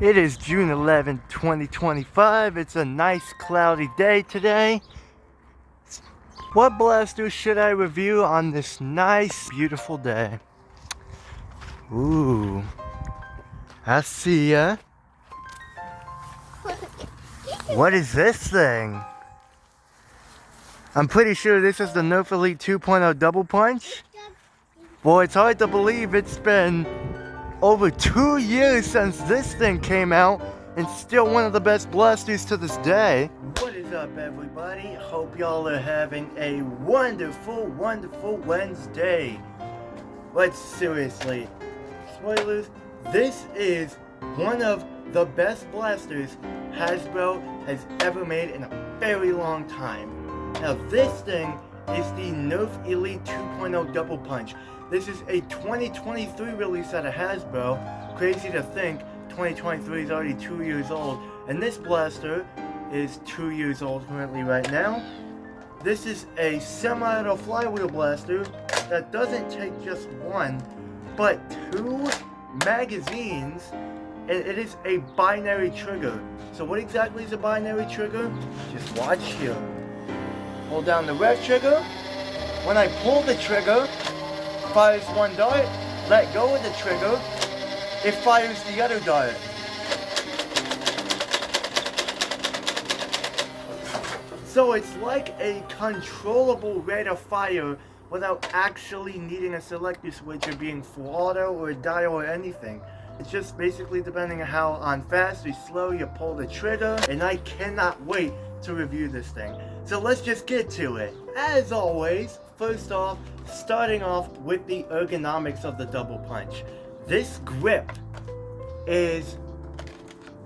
It is June 11th, 2025. It's a nice cloudy day today. What blaster should I review on this nice, beautiful day? Ooh, I see ya. What is this thing? I'm pretty sure this is the Nerf Elite 2.0 Doublepunch. Well, it's hard to believe it's been over 2 years since this thing came out, and still one of the best blasters to this day. What is up, everybody? Hope y'all are having a wonderful, wonderful Wednesday. But seriously, spoilers, this is one of the best blasters Hasbro has ever made in a very long time. Now this thing is the Nerf Elite 2.0 Doublepunch. This is a 2023 release out of Hasbro. Crazy to think 2023 is already 2 years old, and this blaster is 2 years old currently right now. This is a semi-auto flywheel blaster that doesn't take just one, but two magazines, and it is a binary trigger. So what exactly is a binary trigger? Just watch here. Hold down the red trigger. When I pull the trigger, fires one dart. Let go of the trigger, it fires the other dart. So it's like a controllable rate of fire without actually needing a selector switch or being full auto or a dial or anything. It's just basically depending on how on fast or slow you pull the trigger, and I cannot wait to review this thing. So let's just get to it. As always, first off, starting off with the ergonomics of the Doublepunch. This grip is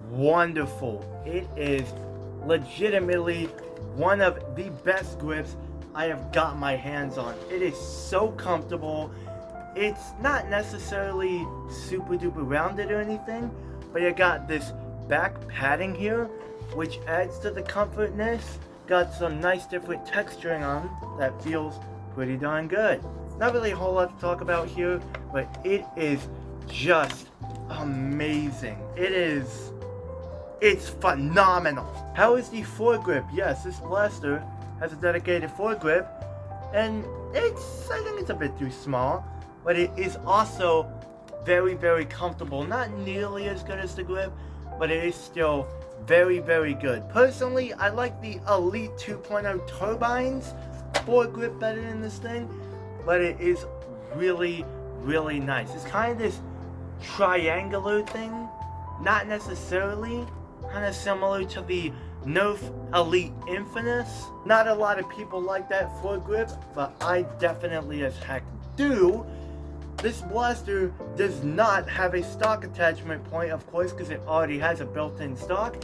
wonderful. It is legitimately one of the best grips I have got my hands on. It is so comfortable. It's not necessarily super duper rounded or anything, but you got this back padding here, which adds to the comfortness. Got some nice different texturing on that feels pretty darn good. Not really a whole lot to talk about here, but it is just amazing. It's phenomenal. How is the foregrip? Yes, this blaster has a dedicated foregrip, and I think it's a bit too small, but it is also very, very comfortable. Not nearly as good as the grip, but it is still very, very good. Personally, I like the Elite 2.0 Turbines foregrip better than this thing, but it is really, really nice. It's kind of this triangular thing, not necessarily, kind of similar to the Nerf Elite Infamous. Not a lot of people like that foregrip, but I definitely as heck do. This blaster does not have a stock attachment point, of course, because it already has a built-in stock,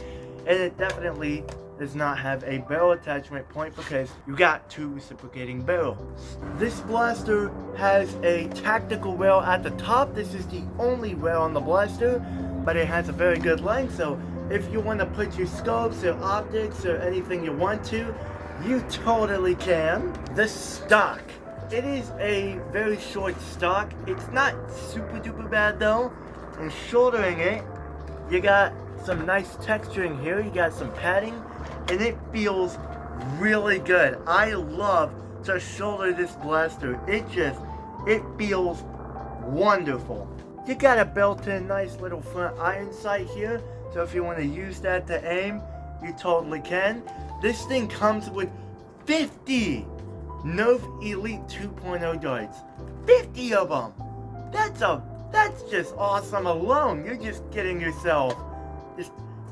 and it definitely does not have a barrel attachment point because you got two reciprocating barrels. This blaster has a tactical rail at the top. This is the only rail on the blaster, but it has a very good length, so if you want to put your scopes or optics or anything you want to, you totally can. The stock. It is a very short stock. It's not super duper bad though. And shouldering it, you got some nice texturing here. You got some padding, and it feels really good. I love to shoulder this blaster. It feels wonderful. You got a built-in nice little front iron sight here, so if you want to use that to aim, you totally can. This thing comes with 50 Nerf Elite 2.0 darts. 50 of them! That's just awesome alone. You're just getting yourself,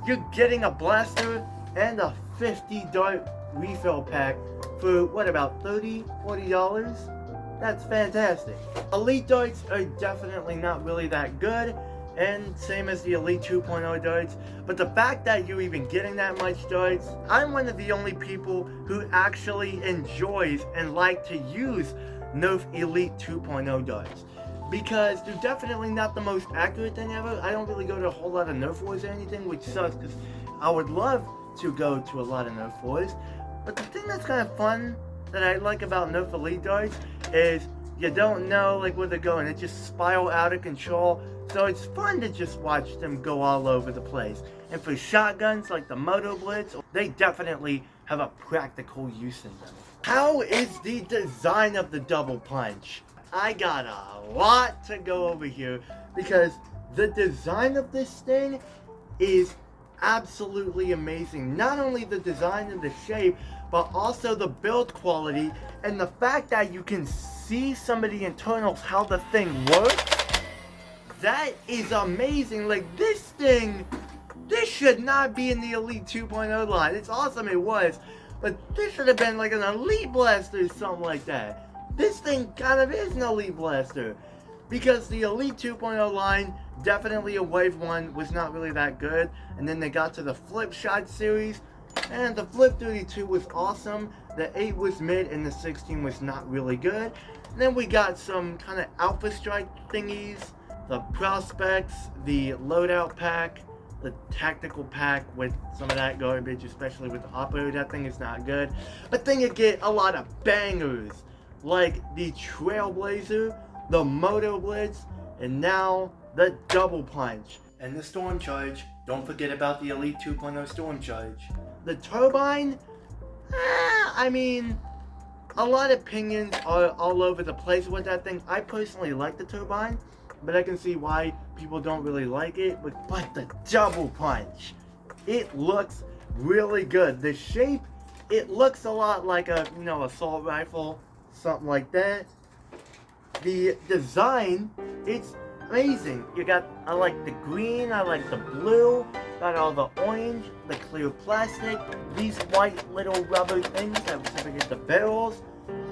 you're getting a blaster and a 50 dart refill pack for what, about $30-$40? That's fantastic. Elite darts are definitely not really that good, and same as the Elite 2.0 darts, but the fact that you're even getting that much darts, I'm one of the only people who actually enjoys and like to use Nerf Elite 2.0 darts, because they're definitely not the most accurate thing ever. I don't really go to a whole lot of Nerf wars or anything, which sucks because I would love to go to a lot of Nerf wars, but the thing that's kind of fun that I like about Nerf Elite darts is You don't know like where they're going. It just spiral out of control. So it's fun to just watch them go all over the place. And for shotguns like the motoblitz, they definitely have a practical use in them. How is the design of the double punch? I got a lot to go over here because the design of this thing is absolutely amazing. Not only the design and the shape, but also the build quality and the fact that you can see some of the internals, how the thing works. That is amazing. Like this thing, this should not be in the Elite 2.0 line. It's awesome it was, but this should have been like an Elite Blaster or something like that. This thing kind of is an Elite Blaster. Because the Elite 2.0 line, definitely a Wave 1, was not really that good. And then they got to the Flip Shot series, and the Flip 32 was awesome. The 8 was mid, and the 16 was not really good. And then we got some kind of Alpha Strike thingies, the Prospects, the Loadout Pack, the Tactical Pack with some of that garbage, especially with the Operator. That thing is not good. But then you get a lot of bangers, like the Trailblazer, the Motoblitz, and now the Double Punch. And the Storm Charge. Don't forget about the Elite 2.0 Storm Charge. The Turbine, I mean, a lot of opinions are all over the place with that thing. I personally like the Turbine, but I can see why people don't really like it. But the Double Punch, it looks really good. The shape, it looks a lot like a, assault rifle, something like that. The design, it's amazing. I like the green, I like the blue, got all the orange, the clear plastic, these white little rubber things that separate the barrels.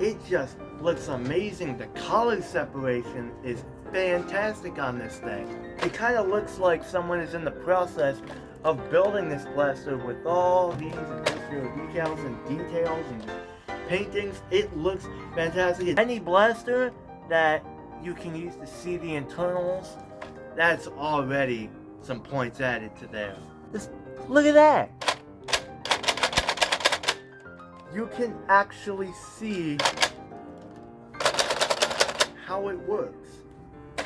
It just looks amazing. The color separation is fantastic on this thing. It kind of looks like someone is in the process of building this blaster with all these industrial decals and details and paintings. It looks fantastic. Any blaster that you can use to see the internals, that's already some points added to there. Just look at that. You can actually see how it works.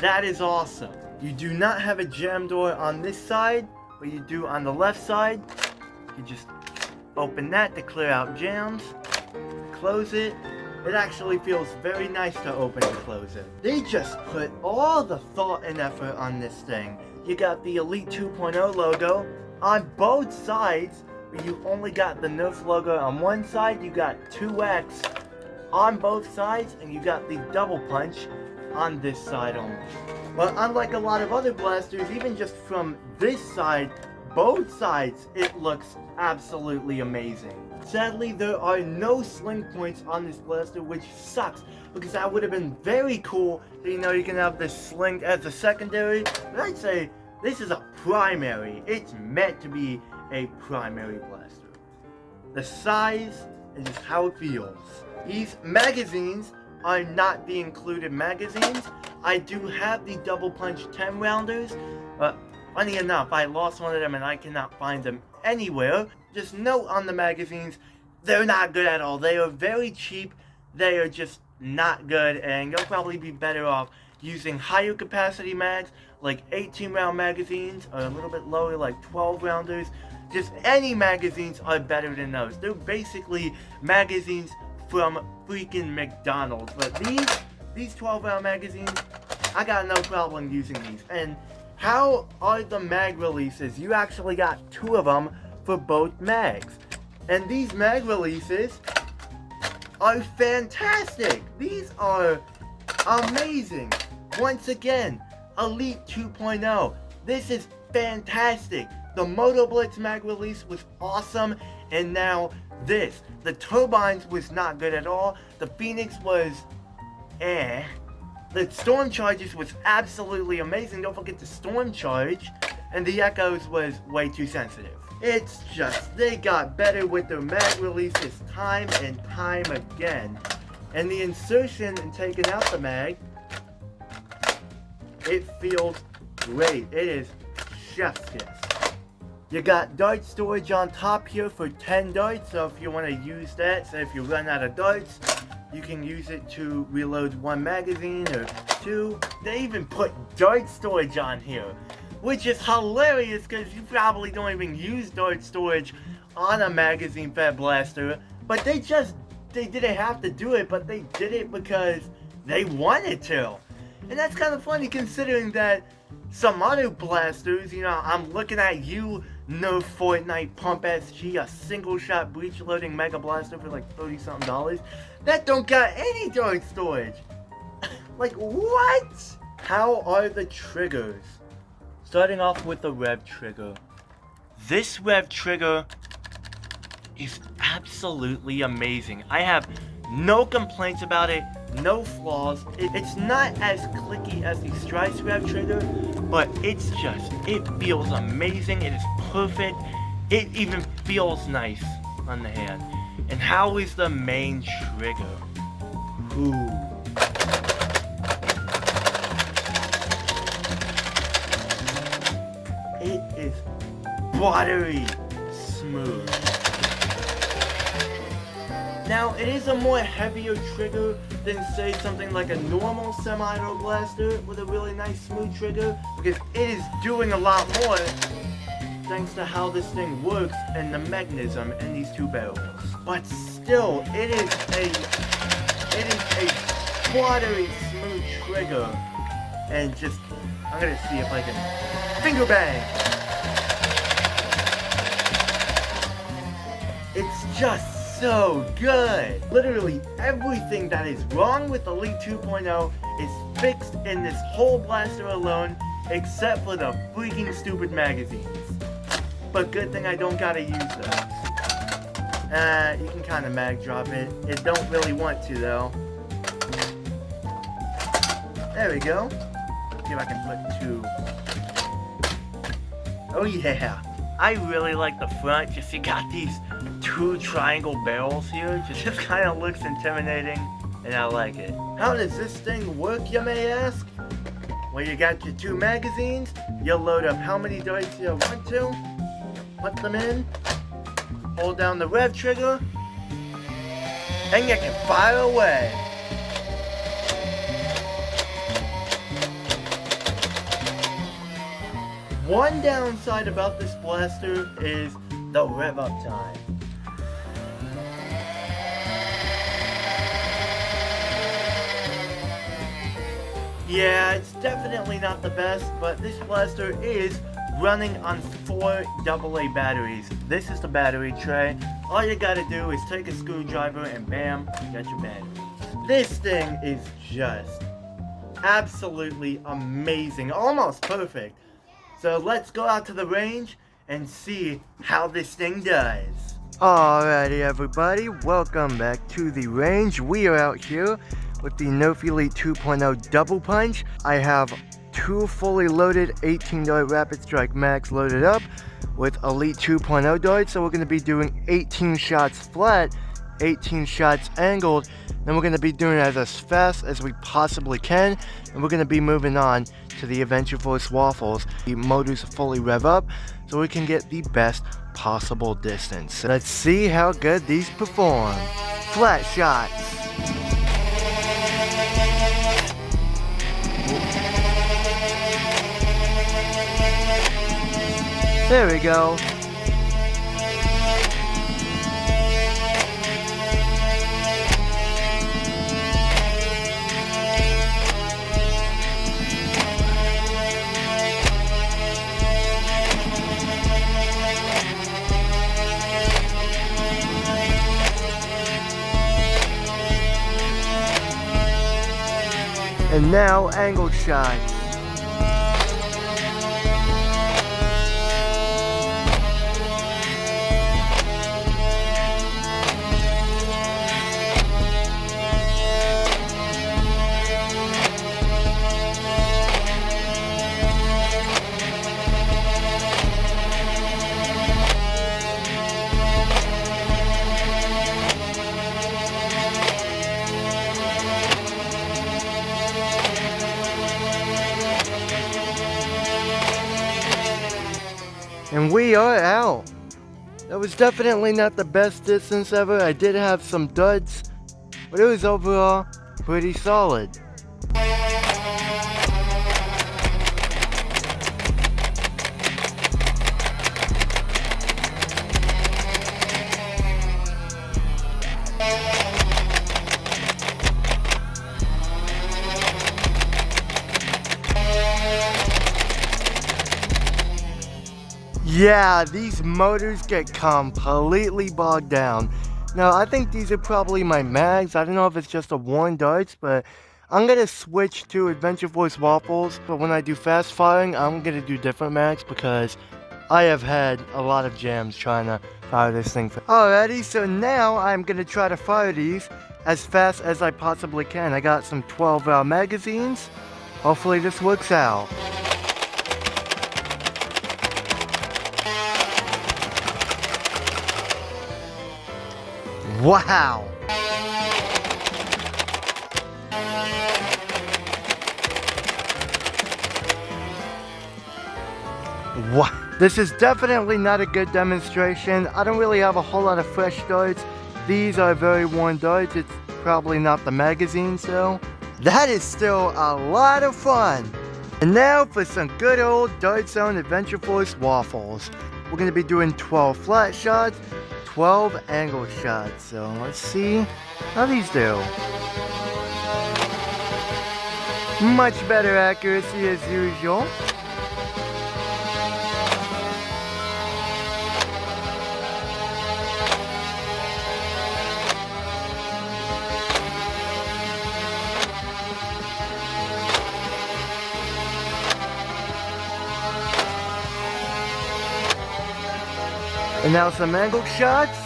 That is awesome. You do not have a jam door on this side, but you do on the left side. You just open that to clear out jams, close it. It actually feels very nice to open and close it. They just put all the thought and effort on this thing. You got the Elite 2.0 logo on both sides, but you only got the Nerf logo on one side. You got 2X on both sides, and you got the Double Punch on this side only. But unlike a lot of other blasters, even just from this side, both sides, it looks absolutely amazing. Sadly, there are no sling points on this blaster, which sucks, because that would have been very cool. You can have this sling as a secondary, but I'd say this is a primary. It's meant to be a primary blaster. The size and just how it feels. These magazines are not the included magazines. I do have the Double Punch 10 rounders, but funny enough, I lost one of them and I cannot find them anywhere. Just note on the magazines, they're not good at all. They are very cheap. They are just not good, and you'll probably be better off using higher capacity mags like 18 round magazines, or a little bit lower like 12 rounders. Just any magazines are better than those. They're basically magazines from freaking McDonald's. But these 12 round magazines, I got no problem using these. And how are the mag releases? You actually got 2 of them for both mags. And these mag releases are fantastic. These are amazing. Once again, Elite 2.0. This is fantastic. The Motoblitz mag release was awesome, and now this. The Turbines was not good at all. The Phoenix was The Storm Charges was absolutely amazing. Don't forget the Storm Charge. And the Echoes was way too sensitive. It's just, they got better with their mag releases time and time again. And the insertion and taking out the mag, it feels great. It is chef's kiss. You got dart storage on top here for 10 darts, so if you want to use that, so if you run out of darts, You can use it to reload 1 magazine or 2. They even put dart storage on here, which is hilarious because you probably don't even use dart storage on a magazine fed blaster. But they didn't have to do it, but they did it because they wanted to. And that's kind of funny considering that some other blasters, you know, I'm looking at you, Nerf Fortnite Pump SG, a single shot breech loading mega blaster for like $30 something, that don't got any dart storage. Like, what? How are the triggers? Starting off with the rev trigger. This rev trigger is absolutely amazing. I have no complaints about it, no flaws. It's not as clicky as the Strice rev trigger, but it feels amazing. It is perfect. It even feels nice on the hand. And how is the main trigger? Ooh. It is buttery smooth. Now, it is a more heavier trigger than, say, something like a normal semi-auto blaster with a really nice smooth trigger, because it is doing a lot more thanks to how this thing works and the mechanism in these 2 barrels. But still, it is a buttery smooth trigger. And just, I'm gonna see if I can finger bang. It's just so good. Literally everything that is wrong with Elite 2.0 is fixed in this whole blaster alone, except for the freaking stupid magazines. But good thing I don't gotta use those. You can kind of mag drop it. It don't really want to though. There we go. See if I can put 2. Oh yeah. I really like the front. Just you got these 2 triangle barrels here. Just kind of looks intimidating, and I like it. How does this thing work, you may ask? Well, you got your 2 magazines. You load up how many darts you want to. Put them in. Hold down the rev trigger, and you can fire away. One downside about this blaster is the rev up time. Yeah, it's definitely not the best, but this blaster is running on 4 AA batteries. This is the battery tray. All you gotta do is take a screwdriver and bam, you got your batteries. This thing is just absolutely amazing, almost perfect. So let's go out to the range and see how this thing does. Alrighty everybody, welcome back to the range. We are out here with the Nerf Elite 2.0 Double Punch. I have 2 fully loaded 18 dart Rapid Strike Max loaded up with Elite 2.0 darts. So we're going to be doing 18 shots flat, 18 shots angled. Then we're going to be doing it as fast as we possibly can. And we're going to be moving on to the Adventure Force Waffles. The motors fully rev up so we can get the best possible distance. Let's see how good these perform. Flat shots. There we go. And now angled shots. And we are out. That was definitely not the best distance ever. I did have some duds but it was overall pretty solid. Yeah, these motors get completely bogged down. Now, I think these are probably my mags. I don't know if it's just a worn darts, but I'm going to switch to Adventure Force Waffles. But when I do fast firing, I'm going to do different mags because I have had a lot of jams trying to fire this thing. Alrighty, so now I'm going to try to fire these as fast as I possibly can. I got some 12 magazines. Hopefully this works out. Wow! What? This is definitely not a good demonstration. I don't really have a whole lot of fresh darts. These are very worn darts. It's probably not the magazine, so that is still a lot of fun. And now for some good old Dart Zone Adventure Force Waffles. We're going to be doing 12 flat shots, 12 angle shots. So let's see how these do. Much better accuracy as usual. And now some angled shots.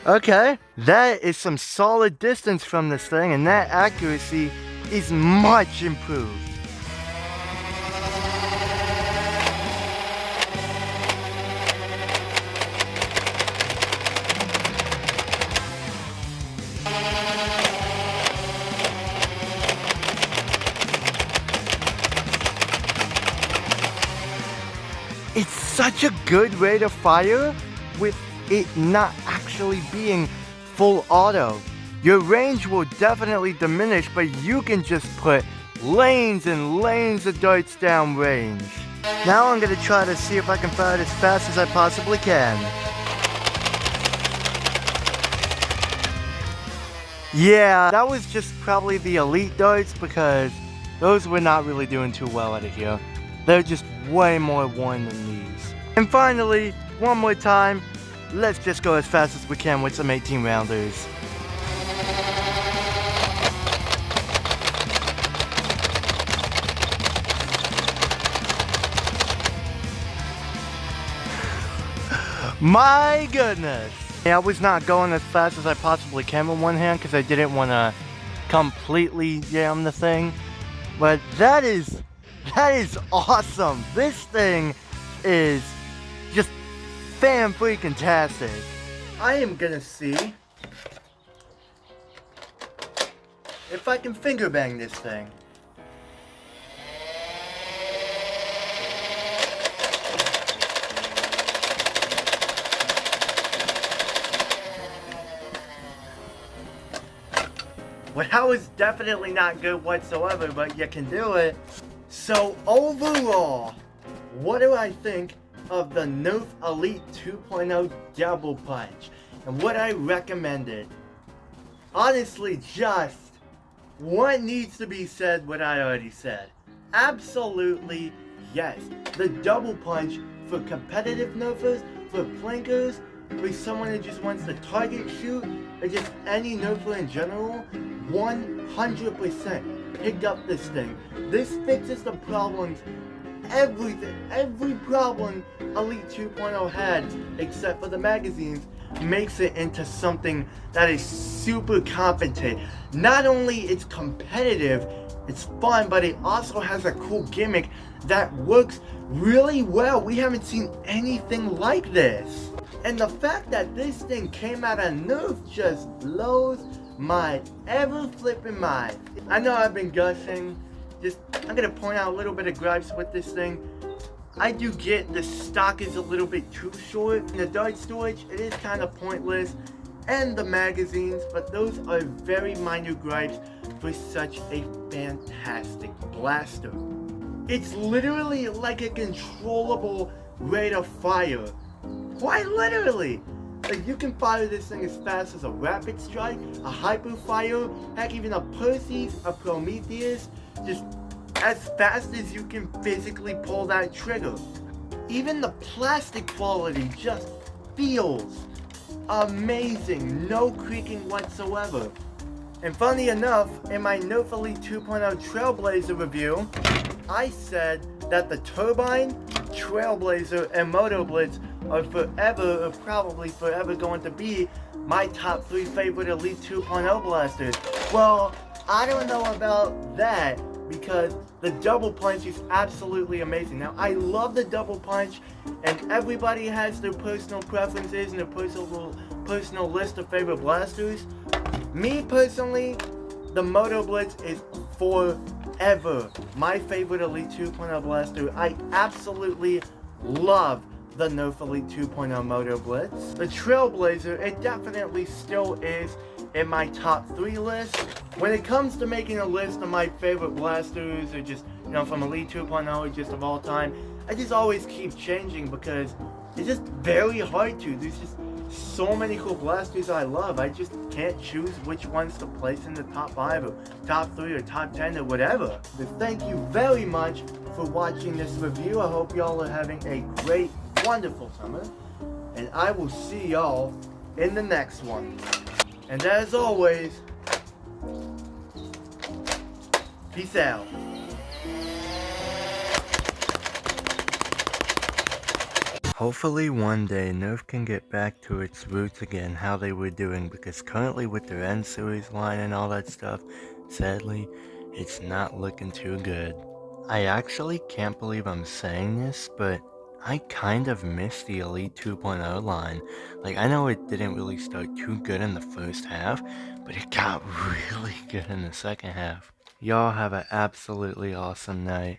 Okay, that is some solid distance from this thing, and that accuracy is much improved. It's such a good rate of fire with it not actually being full auto. Your range will definitely diminish, but you can just put lanes and lanes of darts down range. Now I'm going to try to see if I can fire it as fast as I possibly can. Yeah, that was just probably the Elite darts because those were not really doing too well out of here. They're just way more worn than these. And finally, one more time, let's just go as fast as we can with some 18 rounders. My goodness! Yeah, I was not going as fast as I possibly can with one hand because I didn't want to completely jam the thing. But that is awesome! This thing is just fan-freaking-tastic. I am gonna see if I can finger bang this thing. Well, that was definitely not good whatsoever, but you can do it. So overall, what do I think of the Nerf Elite 2.0 Doublepunch and what I recommended? Honestly, just what needs to be said what I already said. Absolutely yes. The Doublepunch for competitive nerfers, for plinkers, for someone who just wants to target shoot, or just any nerfer in general, 100% pick up this thing. This fixes the problems, every problem Elite 2.0 had, except for the magazines, makes it into something that is super competent. Not only it's competitive, It's fun, but it also has a cool gimmick that works really well. We haven't seen anything like this. And the fact that this thing came out of Nerf just blows my ever-flipping mind. I know I've been gushing. I'm gonna point out a little bit of gripes with this thing. I do get the stock is a little bit too short. In the dart storage, it is kind of pointless. And the magazines, but those are very minor gripes for such a fantastic blaster. It's literally like a controllable rate of fire. Quite literally. Like, you can fire this thing as fast as a rapid strike, a hyper fire, heck, even a Perseus, a Prometheus, just as fast as you can physically pull that trigger. Even the plastic quality just feels amazing, no creaking whatsoever. And funny enough, in my Nerf Elite 2.0 Trailblazer review, I said that the Turbine, Trailblazer, and motoblitz are forever, or probably forever, going to be my top 3 favorite Elite 2.0 blasters. Well, I don't know about that, because the Doublepunch is absolutely amazing. Now, I love the Doublepunch, and everybody has their personal preferences and their personal list of favorite blasters. Me, personally, the motoblitz is forever my favorite Elite 2.0 blaster. I absolutely love the Nerf Elite 2.0 motoblitz. The Trailblazer, it definitely still is in my top 3 list. When it comes to making a list of my favorite blasters, or just, from Elite 2.0 or just of all time, I just always keep changing because it's just very hard to. There's just so many cool blasters I love. I just can't choose which ones to place in the top 5 or top 3 or top 10 or whatever. But thank you very much for watching this review. I hope y'all are having a great, wonderful summer. And I will see y'all in the next one. And as always, peace out. Hopefully one day Nerf can get back to its roots again, how they were doing, because currently with their N series line and all that stuff, sadly, it's not looking too good. I actually can't believe I'm saying this, but I kind of miss the Elite 2.0 line. Like, I know it didn't really start too good in the first half, but it got really good in the second half. Y'all have an absolutely awesome night.